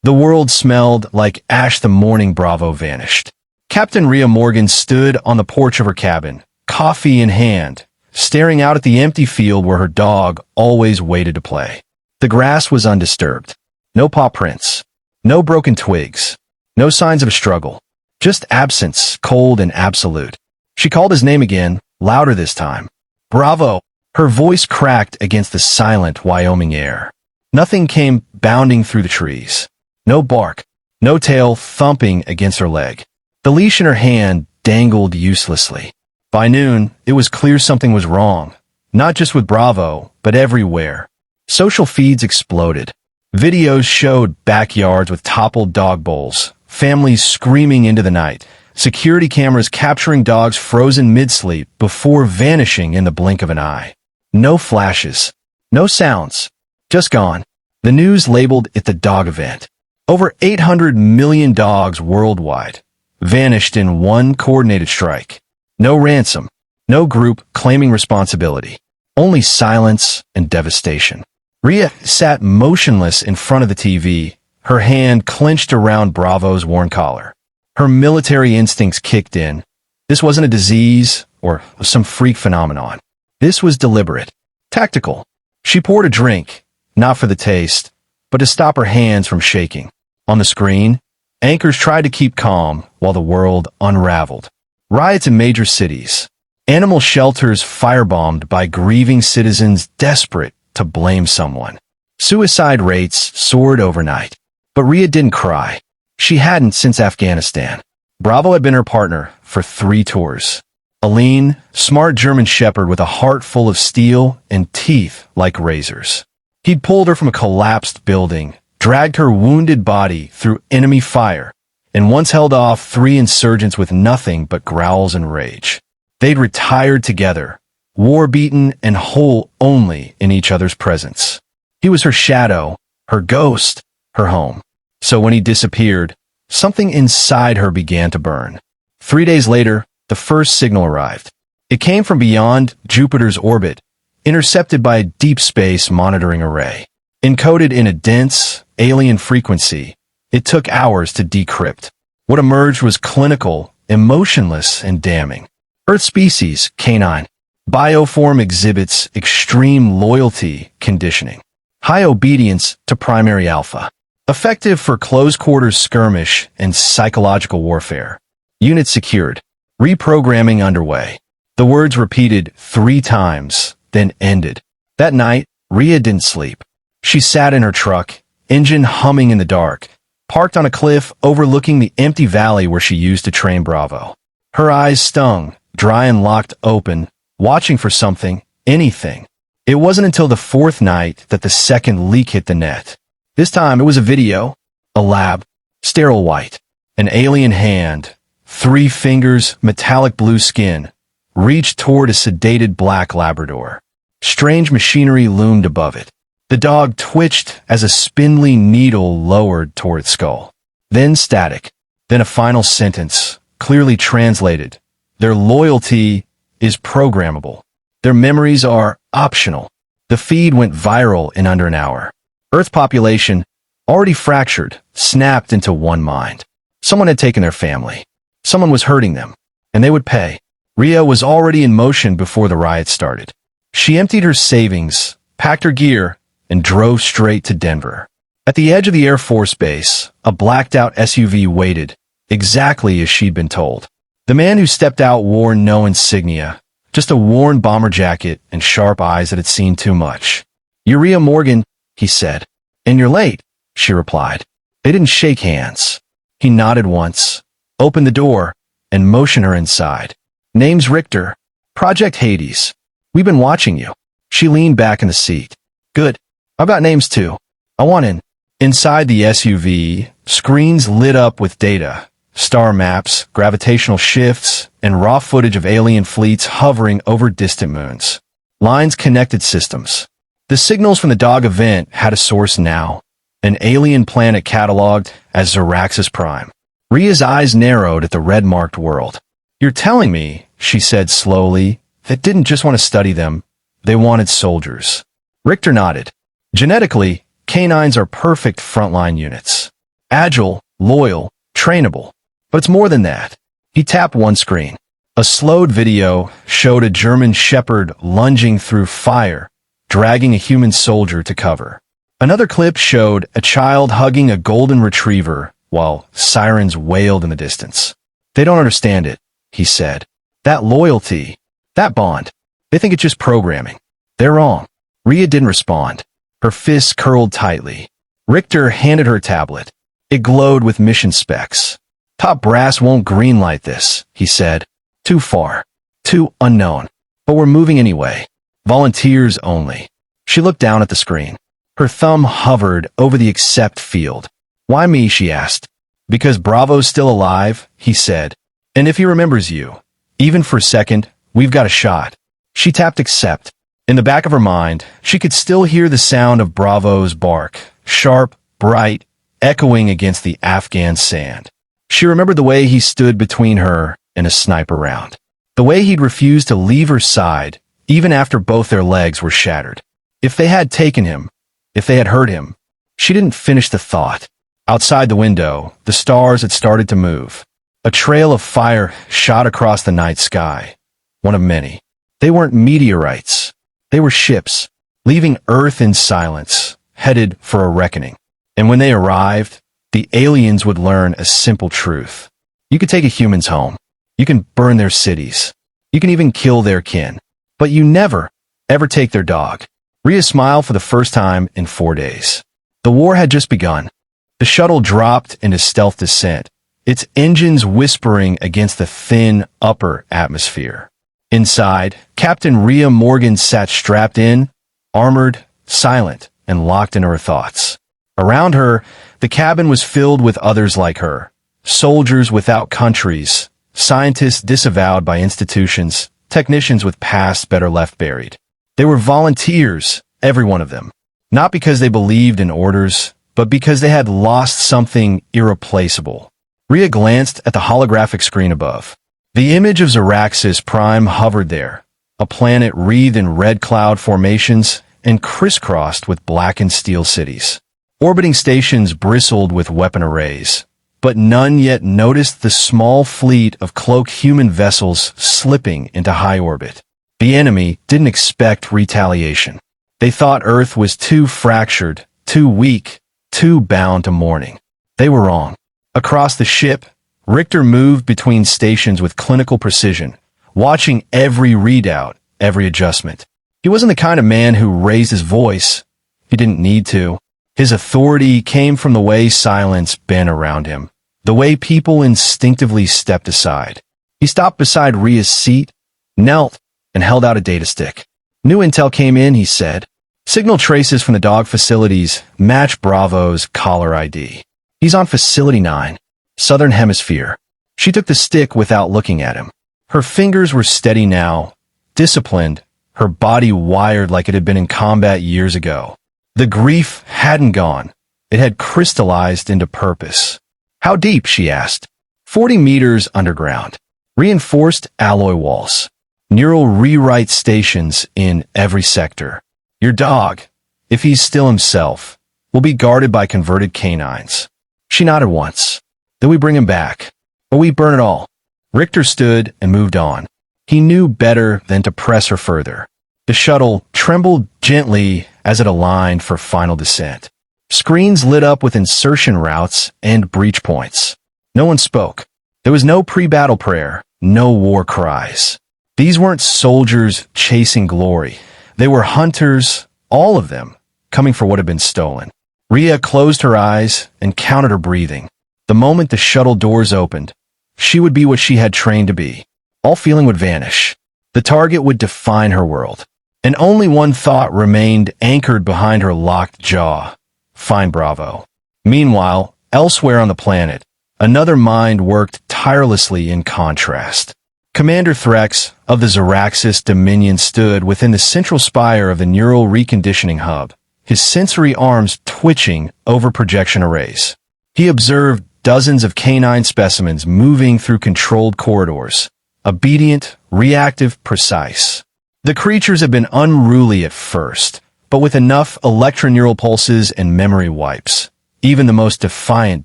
The world smelled like ash the morning Bravo vanished. Captain Rhea Morgan stood on the porch of her cabin, coffee in hand, staring out at the empty field where her dog always waited to play. The grass was undisturbed. No paw prints. No broken twigs. No signs of a struggle. Just absence, cold and absolute. She called his name again, louder this time. Bravo! Her voice cracked against the silent Wyoming air. Nothing came bounding through the trees. No bark. No tail thumping against her leg. The leash in her hand dangled uselessly. By noon, it was clear something was wrong. Not just with Bravo, but everywhere. Social feeds exploded. Videos showed backyards with toppled dog bowls, families screaming into the night, security cameras capturing dogs frozen mid-sleep before vanishing in the blink of an eye. No flashes. No sounds. Just gone. The news labeled it the dog event. Over 800 million dogs worldwide vanished in one coordinated strike. No ransom. No group claiming responsibility. Only silence and devastation. Rhea sat motionless in front of the TV, her hand clenched around Bravo's worn collar. Her military instincts kicked in. This wasn't a disease or some freak phenomenon. This was deliberate. Tactical. She poured a drink, not for the taste, but to stop her hands from shaking. On the screen, anchors tried to keep calm while the world unraveled. Riots in major cities. Animal shelters firebombed by grieving citizens desperate to blame someone. Suicide rates soared overnight. But Rhea didn't cry. She hadn't since Afghanistan. Bravo had been her partner for 3 tours. A lean, smart German shepherd with a heart full of steel and teeth like razors. He'd pulled her from a collapsed building, dragged her wounded body through enemy fire, and once held off 3 insurgents with nothing but growls and rage. They'd retired together, war-beaten and whole only in each other's presence. He was her shadow, her ghost, her home. So when he disappeared, something inside her began to burn. 3 days later, the first signal arrived. It came from beyond Jupiter's orbit, intercepted by a deep space monitoring array. Encoded in a dense, alien frequency, it took hours to decrypt. What emerged was clinical, emotionless, and damning. Earth species, canine. Bioform exhibits extreme loyalty conditioning. High obedience to primary alpha. Effective for close-quarters skirmish and psychological warfare. Unit secured. Reprogramming underway. The words repeated 3 times, then ended. That night, Rhea didn't sleep. She sat in her truck, engine humming in the dark, parked on a cliff overlooking the empty valley where she used to train Bravo. Her eyes stung, dry and locked open, watching for something, anything. It wasn't until the 4th night that the second leak hit the net. This time it was a video, a lab, sterile white, an alien hand, 3 fingers, metallic blue skin, reached toward a sedated black Labrador. Strange machinery loomed above it. The dog twitched as a spindly needle lowered toward its skull. Then static. Then a final sentence, clearly translated. Their loyalty is programmable. Their memories are optional. The feed went viral in under an hour. Earth population, already fractured, snapped into one mind. Someone had taken their family. Someone was hurting them, and they would pay. Rhea was already in motion before the riot started. She emptied her savings, packed her gear, and drove straight to Denver. At the edge of the Air Force Base, a blacked-out SUV waited, exactly as she'd been told. The man who stepped out wore no insignia, just a worn bomber jacket and sharp eyes that had seen too much. "You're Rhea Morgan," he said. "And you're late," she replied. They didn't shake hands. He nodded once, opened the door, and motioned her inside. "Name's Richter. Project Hades. We've been watching you." She leaned back in the seat. "Good. I've got names too. I want in." Inside the SUV, screens lit up with data, star maps, gravitational shifts, and raw footage of alien fleets hovering over distant moons. Lines connected systems. The signals from the dog event had a source now, an alien planet cataloged as Xeraxis Prime. Rhea's eyes narrowed at the red-marked world. "You're telling me," she said slowly, "they didn't just want to study them, they wanted soldiers." Richter nodded. "Genetically, canines are perfect frontline units. Agile, loyal, trainable. But it's more than that. He tapped one screen. A slowed video showed a German shepherd lunging through fire, dragging a human soldier to cover. Another clip showed a child hugging a golden retriever while sirens wailed in the distance. They don't understand it, he said. That loyalty, that bond. They think it's just programming. They're wrong. Rhea didn't respond. Her fists curled tightly. Richter handed her a tablet. It glowed with mission specs. Top brass won't greenlight this, he said. Too far. Too unknown. But we're moving anyway. Volunteers only. She looked down at the screen. Her thumb hovered over the accept field. Why me, she asked. Because Bravo's still alive, he said. And if he remembers you, even for a second, we've got a shot. She tapped accept. In the back of her mind, she could still hear the sound of Bravo's bark, sharp, bright, echoing against the Afghan sand. She remembered the way he stood between her and a sniper round. The way he'd refused to leave her side, even after both their legs were shattered. If they had taken him, if they had hurt him, she didn't finish the thought. Outside the window, the stars had started to move. A trail of fire shot across the night sky. One of many. They weren't meteorites. They were ships, leaving Earth in silence, headed for a reckoning. And when they arrived, the aliens would learn a simple truth. You can take a human's home. You can burn their cities. You can even kill their kin. But you never, ever take their dog. Rhea smiled for the first time in 4 days. The war had just begun. The shuttle dropped into stealth descent, its engines whispering against the thin upper atmosphere. Inside, Captain Rhea Morgan sat strapped in, armored, silent, and locked in her thoughts. Around her, the cabin was filled with others like her. Soldiers without countries, scientists disavowed by institutions, technicians with pasts better left buried. They were volunteers, every one of them. Not because they believed in orders, but because they had lost something irreplaceable. Rhea glanced at the holographic screen above. The image of Xeraxis Prime hovered there, a planet wreathed in red cloud formations and crisscrossed with blackened steel cities. Orbiting stations bristled with weapon arrays, but none yet noticed the small fleet of cloaked human vessels slipping into high orbit. The enemy didn't expect retaliation. They thought Earth was too fractured, too weak, too bound to mourning. They were wrong. Across the ship, Richter moved between stations with clinical precision, watching every readout, every adjustment. He wasn't the kind of man who raised his voice. He didn't need to. His authority came from the way silence bent around him, the way people instinctively stepped aside. He stopped beside Rhea's seat, knelt, and held out a data stick. New intel came in, he said. Signal traces from the dog facilities match Bravo's caller ID. He's on Facility 9, Southern Hemisphere. She took the stick without looking at him. Her fingers were steady now, disciplined, her body wired like it had been in combat years ago. The grief hadn't gone. It had crystallized into purpose. How deep, she asked. 40 meters underground. Reinforced alloy walls. Neural rewrite stations in every sector. Your dog, if he's still himself, will be guarded by converted canines. She nodded once. Then we bring him back. Or we burn it all. Richter stood and moved on. He knew better than to press her further. The shuttle trembled gently as it aligned for final descent. Screens lit up with insertion routes and breach points. No one spoke. There was no pre-battle prayer, no war cries. These weren't soldiers chasing glory. They were hunters, all of them, coming for what had been stolen. Rhea closed her eyes and counted her breathing. The moment the shuttle doors opened, she would be what she had trained to be. All feeling would vanish. The target would define her world. And only one thought remained anchored behind her locked jaw. Find Bravo. Meanwhile, elsewhere on the planet, another mind worked tirelessly in contrast. Commander Threx of the Xeraxis Dominion stood within the central spire of the neural reconditioning hub, his sensory arms twitching over projection arrays. He observed dozens of canine specimens moving through controlled corridors, obedient, reactive, precise. The creatures had been unruly at first, but with enough electroneural pulses and memory wipes, Even the most defiant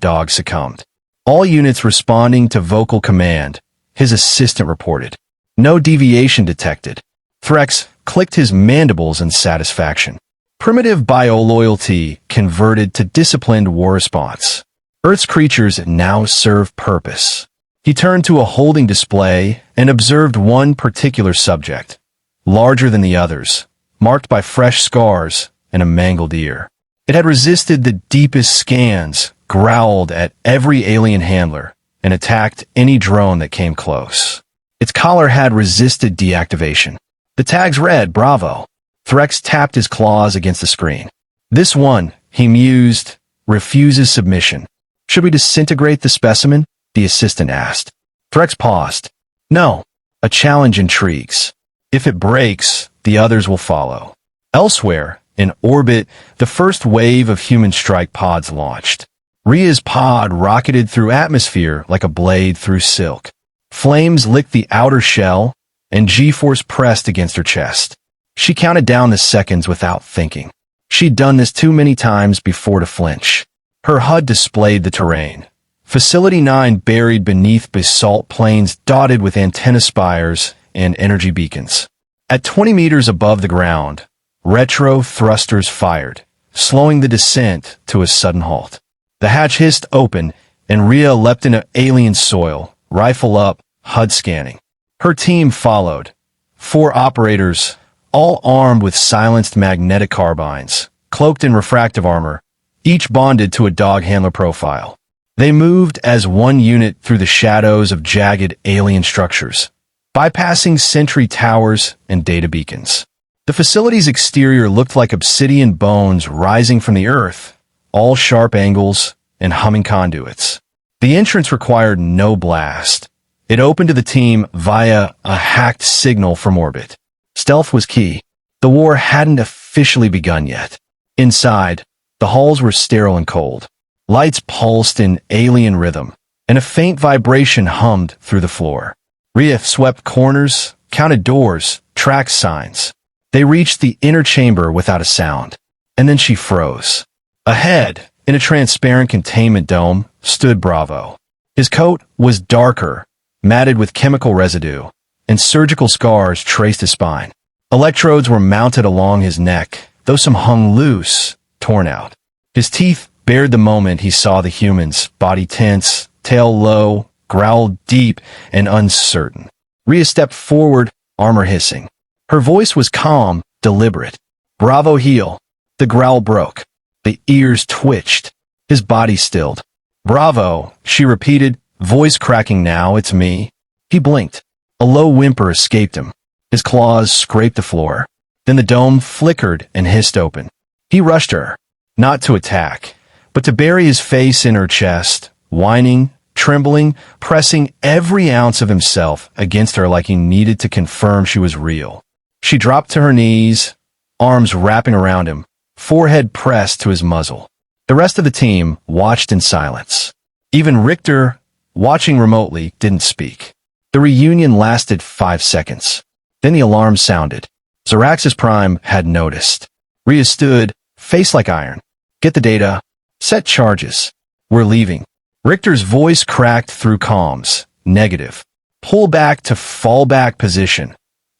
dog succumbed. All units responding to vocal command, his assistant reported. No deviation detected. Xeraxis clicked his mandibles in satisfaction. Primitive bioloyalty converted to disciplined war response. Earth's creatures now serve purpose. He turned to a holding display and observed one particular subject, larger than the others, marked by fresh scars and a mangled ear. It had resisted the deepest scans, growled at every alien handler, and attacked any drone that came close. Its collar had resisted deactivation. The tags read, "Bravo." Xeraxis tapped his claws against the screen. "This one," he mused, "refuses submission. Should we disintegrate the specimen?" the assistant asked. Xeraxis paused. "No. A challenge intrigues. If it breaks, the others will follow." Elsewhere, in orbit, the first wave of human strike pods launched. Rhea's pod rocketed through atmosphere like a blade through silk. Flames licked the outer shell, and G-force pressed against her chest. She counted down the seconds without thinking. She'd done this too many times before to flinch. Her HUD displayed the terrain. Facility 9 buried beneath basalt plains dotted with antenna spires and energy beacons. At 20 meters above the ground, retro thrusters fired, slowing the descent to a sudden halt. The hatch hissed open, and Rhea leapt into alien soil, rifle up, HUD scanning. Her team followed. 4 operators, all armed with silenced magnetic carbines, cloaked in refractive armor, each bonded to a dog handler profile. They moved as one unit through the shadows of jagged alien structures, bypassing sentry towers and data beacons. The facility's exterior looked like obsidian bones rising from the earth, all sharp angles and humming conduits. The entrance required no blast. It opened to the team via a hacked signal from orbit. Stealth was key. The war hadn't officially begun yet. Inside, the halls were sterile and cold. Lights pulsed in alien rhythm, and a faint vibration hummed through the floor. Rhea swept corners, counted doors, tracked signs. They reached the inner chamber without a sound, and then she froze. Ahead, in a transparent containment dome, stood Bravo. His coat was darker, matted with chemical residue, and surgical scars traced his spine. Electrodes were mounted along his neck, though some hung loose, torn out. His teeth bared the moment he saw the humans, body tense, tail low, growled deep and uncertain. Rhea stepped forward, armor hissing. Her voice was calm, deliberate. "Bravo heel." The growl broke. The ears twitched. His body stilled. "Bravo," she repeated, voice cracking now, "it's me." He blinked. A low whimper escaped him. His claws scraped the floor. Then the dome flickered and hissed open. He rushed her, not to attack, but to bury his face in her chest, whining, trembling, pressing every ounce of himself against her like he needed to confirm she was real. She dropped to her knees, arms wrapping around him, forehead pressed to his muzzle. The rest of the team watched in silence. Even Richter, watching remotely, didn't speak. The reunion lasted 5 seconds. Then the alarm sounded. Xeraxis Prime had noticed. Rhea stood, face like iron. "Get the data. Set charges. We're leaving." Richter's voice cracked through comms. "Negative. Pull back to fallback position.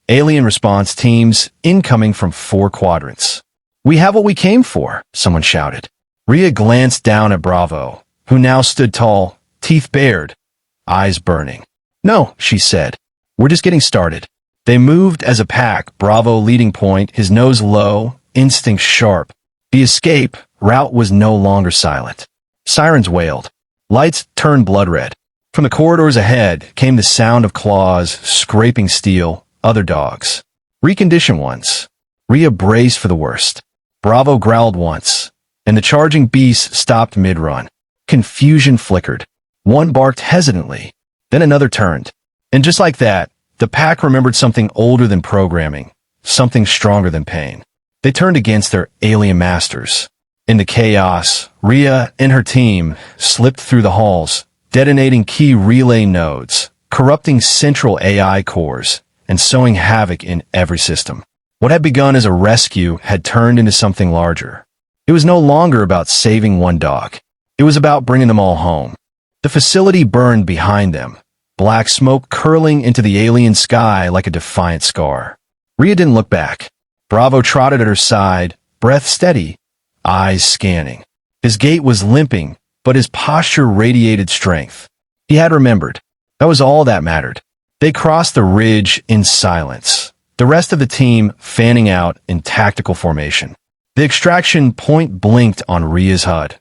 Alien response teams incoming from 4 quadrants." "We have what we came for," someone shouted. Rhea glanced down at Bravo, who now stood tall, teeth bared, eyes burning. "No," she said. "We're just getting started." They moved as a pack, Bravo leading point, his nose low, instinct sharp. The escape route was no longer silent. Sirens wailed. Lights turned blood red. From the corridors ahead came the sound of claws scraping steel, other dogs. Reconditioned ones. Rhea braced for the worst. Bravo growled once, and the charging beast stopped mid-run. Confusion flickered. One barked hesitantly, then another turned. And just like that, the pack remembered something older than programming, something stronger than pain. They turned against their alien masters. In the chaos, Rhea and her team slipped through the halls, detonating key relay nodes, corrupting central AI cores, and sowing havoc in every system. What had begun as a rescue had turned into something larger. It was no longer about saving one dog. It was about bringing them all home. The facility burned behind them, black smoke curling into the alien sky like a defiant scar. Rhea didn't look back. Bravo trotted at her side, breath steady, eyes scanning. His gait was limping, but his posture radiated strength. He had remembered. That was all that mattered. They crossed the ridge in silence, the rest of the team fanning out in tactical formation. The extraction point blinked on Rhea's HUD.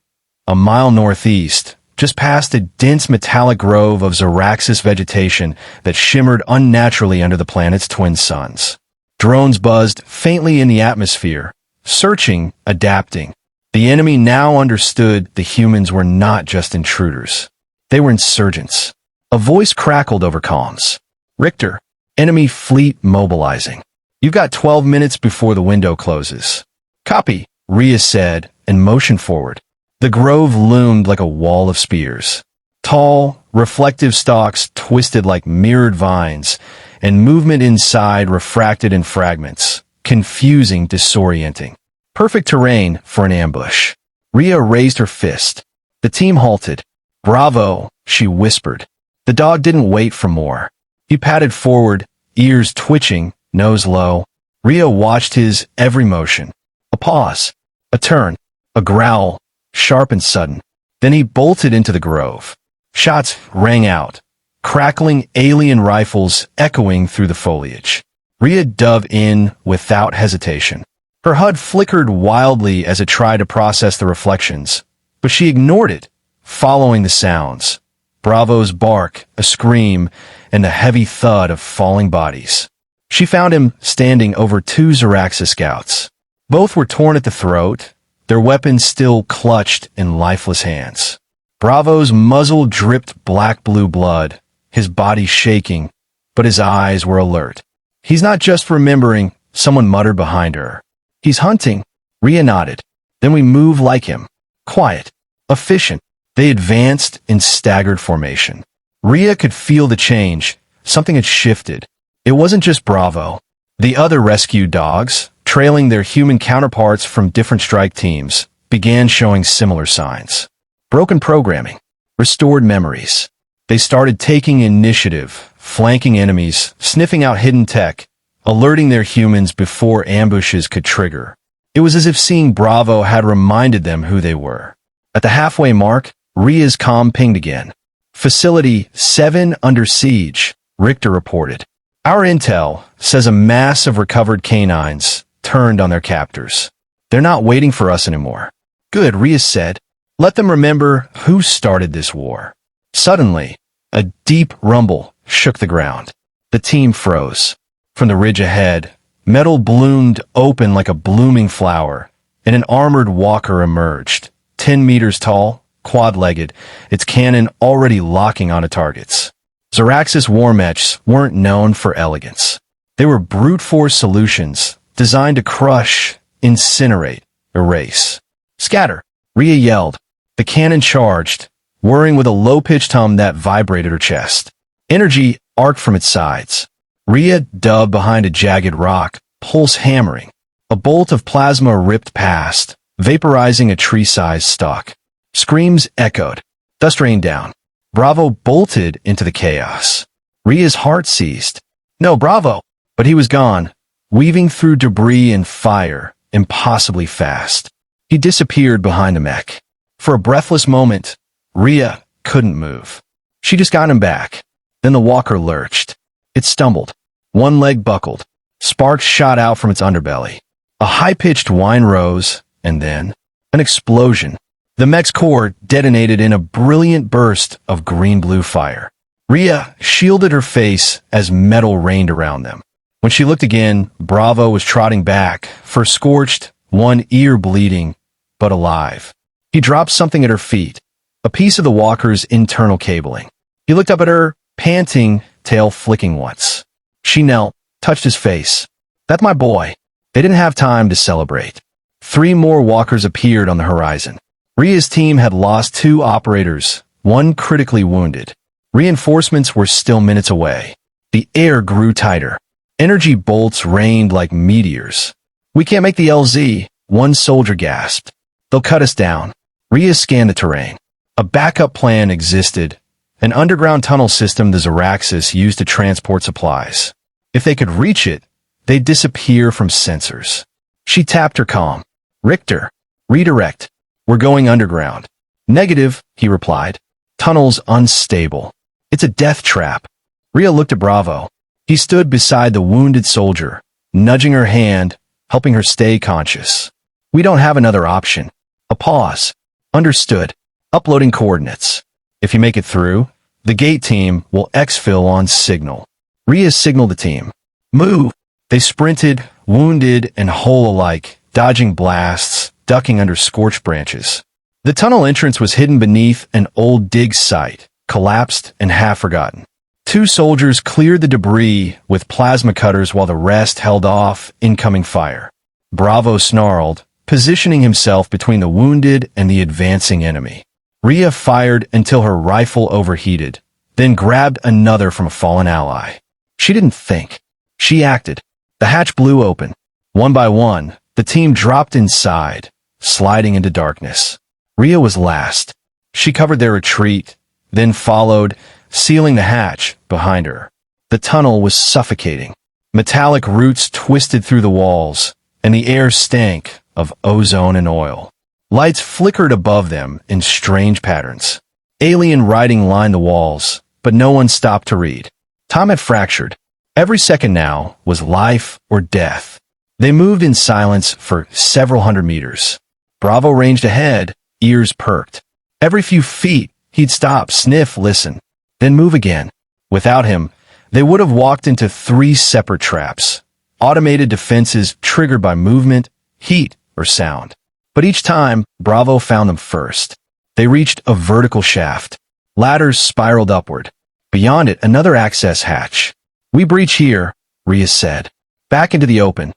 A mile northeast, just past a dense metallic grove of Xeraxis vegetation that shimmered unnaturally under the planet's twin suns. Drones buzzed faintly in the atmosphere, searching, adapting. The enemy now understood the humans were not just intruders. They were insurgents. A voice crackled over comms. Richter, enemy fleet mobilizing. You've got 12 minutes before the window closes. Copy, Rhea said, and motioned forward. The grove loomed like a wall of spears. Tall, reflective stalks twisted like mirrored vines, and movement inside refracted in fragments, confusing, disorienting. Perfect terrain for an ambush. Rhea raised her fist. The team halted. Bravo, she whispered. The dog didn't wait for more. He padded forward, ears twitching, nose low. Rhea watched his every motion. A pause, a turn, a growl, sharp and sudden. Then he bolted into the grove. Shots rang out, crackling alien rifles echoing through the foliage. Rhea dove in without hesitation. Her HUD flickered wildly as it tried to process the reflections, but she ignored it, following the sounds. Bravo's bark, a scream, and the heavy thud of falling bodies. She found him standing over two Xeraxis scouts. Both were torn at the throat, their weapons still clutched in lifeless hands. Bravo's muzzle dripped black-blue blood, his body shaking, but his eyes were alert. He's not just remembering, someone muttered behind her. He's hunting. Rhea nodded. Then we move like him. Quiet. Efficient. They advanced in staggered formation. Rhea could feel the change. Something had shifted. It wasn't just Bravo. The other rescue dogs, trailing their human counterparts from different strike teams, began showing similar signs. Broken programming. Restored memories. They started taking initiative, flanking enemies, sniffing out hidden tech, alerting their humans before ambushes could trigger. It was as if seeing Bravo had reminded them who they were. At the halfway mark, Rhea's comm pinged again. Facility 7 under siege, Richter reported. Our intel says a mass of recovered canines turned on their captors. They're not waiting for us anymore. Good, Rhea said. Let them remember who started this war. Suddenly, a deep rumble shook the ground. The team froze. From the ridge ahead, metal bloomed open like a blooming flower, and an armored walker emerged, 10 meters tall, quad-legged, its cannon already locking onto targets. Xeraxis war mechs weren't known for elegance. They were brute force solutions designed to crush, incinerate, erase. Scatter, Rhea yelled. The cannon charged, whirring with a low-pitched hum that vibrated her chest. Energy arced from its sides. Rhea dove behind a jagged rock, pulse hammering. A bolt of plasma ripped past, vaporizing a tree-sized stalk. Screams echoed. Dust rained down. Bravo bolted into the chaos. Rhea's heart seized. No, Bravo! But he was gone, weaving through debris and fire, impossibly fast. He disappeared behind a mech. For a breathless moment, Rhea couldn't move. She just got him back. Then the walker lurched. It stumbled. One leg buckled. Sparks shot out from its underbelly. A high-pitched whine rose, and then an explosion. The mech's core detonated in a brilliant burst of green-blue fire. Rhea shielded her face as metal rained around them. When she looked again, Bravo was trotting back, fur scorched, one ear bleeding, but alive. He dropped something at her feet, a piece of the walker's internal cabling. He looked up at her, panting, tail flicking once. She knelt, touched his face. That's my boy. They didn't have time to celebrate. 3 more walkers appeared on the horizon. Rhea's team had lost 2 operators, one critically wounded. Reinforcements were still minutes away. The air grew tighter. Energy bolts rained like meteors. We can't make the LZ, one soldier gasped. They'll cut us down. Rhea scanned the terrain. A backup plan existed, an underground tunnel system the Xeraxis used to transport supplies. If they could reach it, they'd disappear from sensors. She tapped her comm. "Richter, redirect. We're going underground." "Negative," he replied. "Tunnel's unstable. It's a death trap." Rhea looked at Bravo. He stood beside the wounded soldier, nudging her hand, helping her stay conscious. "We don't have another option." A pause. "Understood. Uploading coordinates. If you make it through, the gate team will exfil on signal." Rhea signaled the team. "Move." They sprinted, wounded and whole alike, dodging blasts, ducking under scorched branches. The tunnel entrance was hidden beneath an old dig site, collapsed and half forgotten. Two soldiers cleared the debris with plasma cutters while the rest held off incoming fire. Bravo snarled, positioning himself between the wounded and the advancing enemy. Rhea fired until her rifle overheated, then grabbed another from a fallen ally. She didn't think. She acted. The hatch blew open. One by one, the team dropped inside, sliding into darkness. Rhea was last. She covered their retreat, then followed, sealing the hatch behind her. The tunnel was suffocating. Metallic roots twisted through the walls, and the air stank of ozone and oil. Lights flickered above them in strange patterns. Alien writing lined the walls, but no one stopped to read. Time had fractured. Every second now was life or death. They moved in silence for several hundred meters. Bravo ranged ahead, ears perked. Every few feet, he'd stop, sniff, listen, then move again. Without him, they would have walked into 3 separate traps. Automated defenses triggered by movement, heat, or sound. But each time, Bravo found them first. They reached a vertical shaft. Ladders spiraled upward. Beyond it, another access hatch. "We breach here," Rhea said. Back into the open.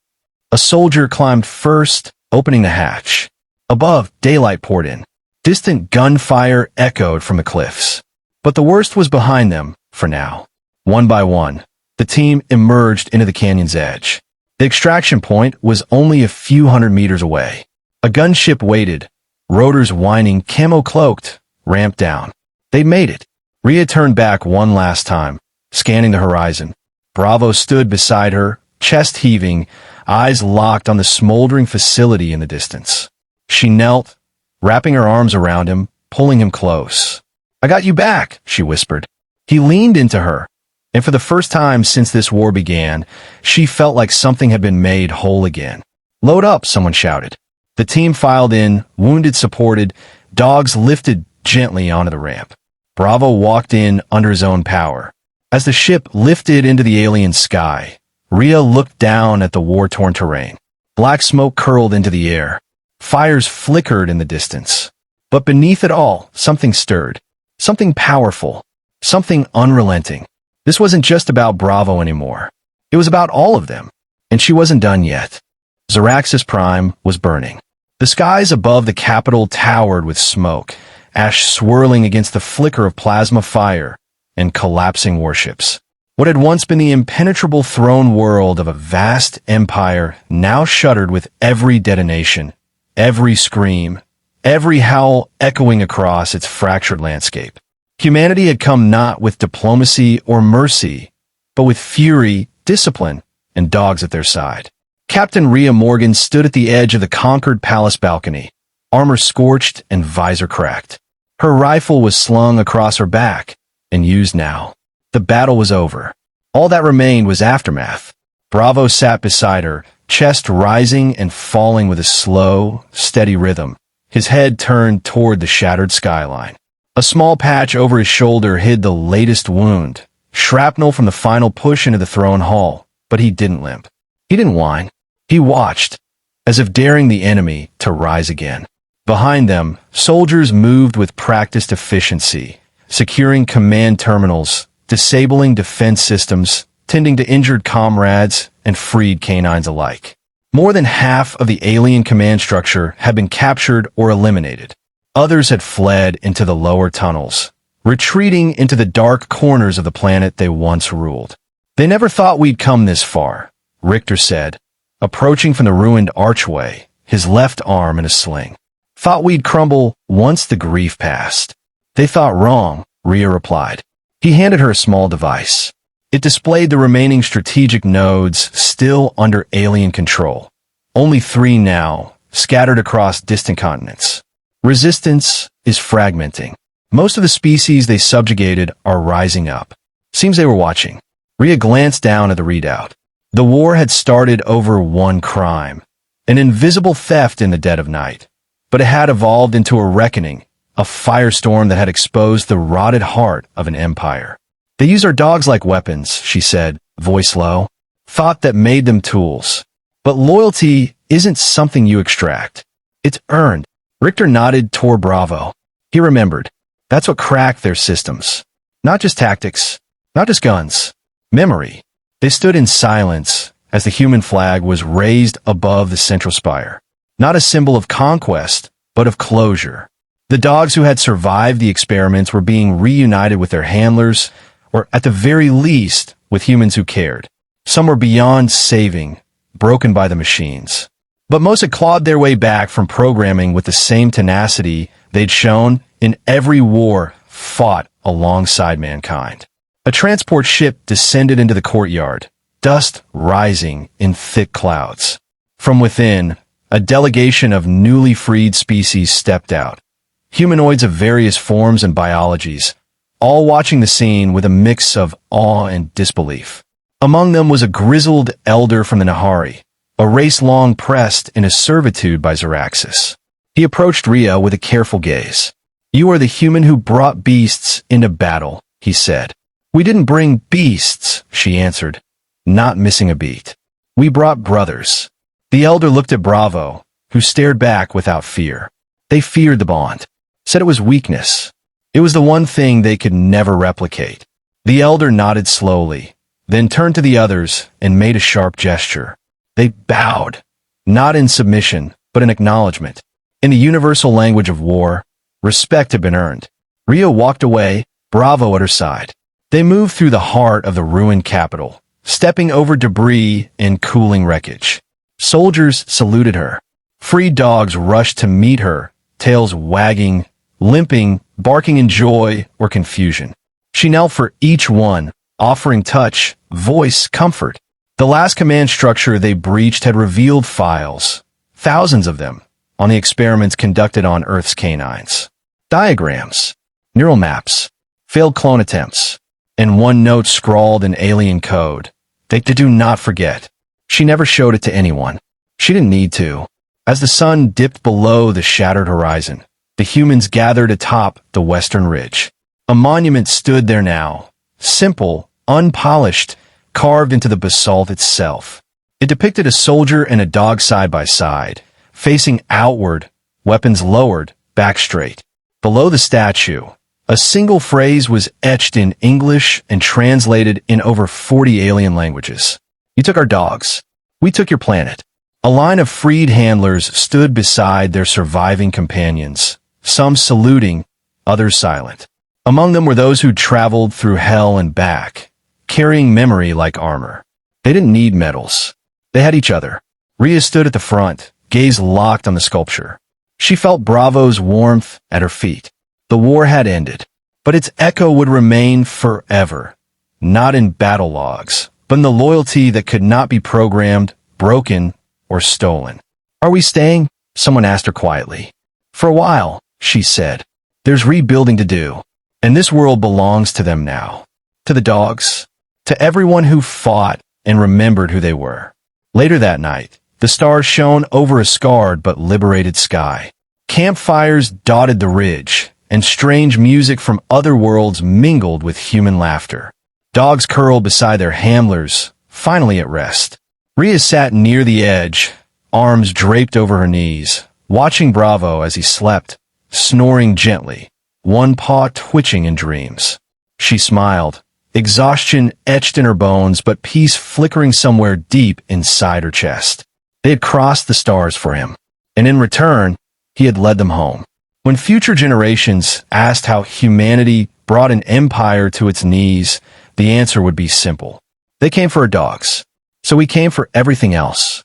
A soldier climbed first, opening the hatch. Above, daylight poured in. Distant gunfire echoed from the cliffs. But the worst was behind them, for now. One by one, the team emerged into the canyon's edge. The extraction point was only a few hundred meters away. A gunship waited, rotors whining, camo-cloaked, ramped down. They'd made it. Rhea turned back one last time, scanning the horizon. Bravo stood beside her, chest heaving, eyes locked on the smoldering facility in the distance. She knelt, wrapping her arms around him, pulling him close. "I got you back," she whispered. He leaned into her, and for the first time since this war began, she felt like something had been made whole again. "Load up," someone shouted. The team filed in, wounded supported, dogs lifted gently onto the ramp. Bravo walked in under his own power. As the ship lifted into the alien sky, Rhea looked down at the war-torn terrain. Black smoke curled into the air. Fires flickered in the distance. But beneath it all, something stirred. Something powerful. Something unrelenting. This wasn't just about Bravo anymore. It was about all of them. And she wasn't done yet. Xeraxis Prime was burning. The skies above the capital towered with smoke, ash swirling against the flicker of plasma fire and collapsing warships. What had once been the impenetrable throne world of a vast empire now shuddered with every detonation, every scream, every howl echoing across its fractured landscape. Humanity had come not with diplomacy or mercy, but with fury, discipline, and dogs at their side. Captain Rhea Morgan stood at the edge of the conquered palace balcony, armor scorched and visor cracked. Her rifle was slung across her back and used now. The battle was over. All that remained was aftermath. Bravo sat beside her, chest rising and falling with a slow, steady rhythm, his head turned toward the shattered skyline. A small patch over his shoulder hid the latest wound, shrapnel from the final push into the throne hall, but he didn't limp. He didn't whine. He watched, as if daring the enemy to rise again. Behind them, soldiers moved with practiced efficiency, securing command terminals, disabling defense systems, tending to injured comrades and freed canines alike. More than half of the alien command structure had been captured or eliminated. Others had fled into the lower tunnels, retreating into the dark corners of the planet they once ruled. "They never thought we'd come this far," Richter said, approaching from the ruined archway, his left arm in a sling. "Thought we'd crumble once the grief passed." They thought wrong, Rhea replied. He handed her a small device. It displayed the remaining strategic nodes still under alien control. Only 3 now, scattered across distant continents. Resistance is fragmenting. Most of the species they subjugated are rising up. Seems they were watching. Rhea glanced down at the readout. The war had started over one crime, an invisible theft in the dead of night. But it had evolved into a reckoning, a firestorm that had exposed the rotted heart of an empire. They use our dogs like weapons, she said, voice low. Thought that made them tools. But loyalty isn't something you extract. It's earned. Richter nodded toward Bravo. He remembered. That's what cracked their systems. Not just tactics, not just guns. Memory. They stood in silence as the human flag was raised above the central spire. Not a symbol of conquest, but of closure. The dogs who had survived the experiments were being reunited with their handlers, or at the very least, with humans who cared. Some were beyond saving, broken by the machines. But most had clawed their way back from programming with the same tenacity they'd shown in every war fought alongside mankind. A transport ship descended into the courtyard, dust rising in thick clouds. From within, a delegation of newly freed species stepped out. Humanoids of various forms and biologies, all watching the scene with a mix of awe and disbelief. Among them was a grizzled elder from the Nahari, a race long pressed into servitude by Xeraxis. He approached Rhea with a careful gaze. You are the human who brought beasts into battle, he said. We didn't bring beasts, she answered, not missing a beat. We brought brothers. The elder looked at Bravo, who stared back without fear. They feared the bond, said it was weakness. It was the one thing they could never replicate. The elder nodded slowly, then turned to the others and made a sharp gesture. They bowed, not in submission, but in acknowledgement. In the universal language of war, respect had been earned. Rhea walked away, Bravo at her side. They moved through the heart of the ruined capital, stepping over debris and cooling wreckage. Soldiers saluted her. Freed dogs rushed to meet her, tails wagging, limping, barking in joy or confusion. She knelt for each one, offering touch, voice, comfort. The last command structure they breached had revealed files, thousands of them, on the experiments conducted on Earth's canines. Diagrams, neural maps, failed clone attempts, and one note scrawled in alien code. They do not forget. She never showed it to anyone. She didn't need to. As the sun dipped below the shattered horizon, the humans gathered atop the western ridge. A monument stood there now, simple, unpolished, carved into the basalt itself. It depicted a soldier and a dog side by side, facing outward, weapons lowered, back straight. Below the statue, a single phrase was etched in English and translated in over 40 alien languages. You took our dogs. We took your planet. A line of freed handlers stood beside their surviving companions, some saluting, others silent. Among them were those who'd traveled through hell and back, carrying memory like armor. They didn't need medals. They had each other. Rhea stood at the front, gaze locked on the sculpture. She felt Bravo's warmth at her feet. The war had ended, but its echo would remain forever, not in battle logs, but in the loyalty that could not be programmed, broken, or stolen. Are we staying? Someone asked her quietly. For a while, she said. There's rebuilding to do, and this world belongs to them now. To the dogs, to everyone who fought and remembered who they were. Later that night, the stars shone over a scarred but liberated sky. Campfires dotted the ridge, and strange music from other worlds mingled with human laughter. Dogs curled beside their handlers, finally at rest. Rhea sat near the edge, arms draped over her knees, watching Bravo as he slept, snoring gently, one paw twitching in dreams. She smiled, exhaustion etched in her bones but peace flickering somewhere deep inside her chest. They had crossed the stars for him, and in return, he had led them home. When future generations asked how humanity brought an empire to its knees, the answer would be simple. They came for our dogs, so we came for everything else.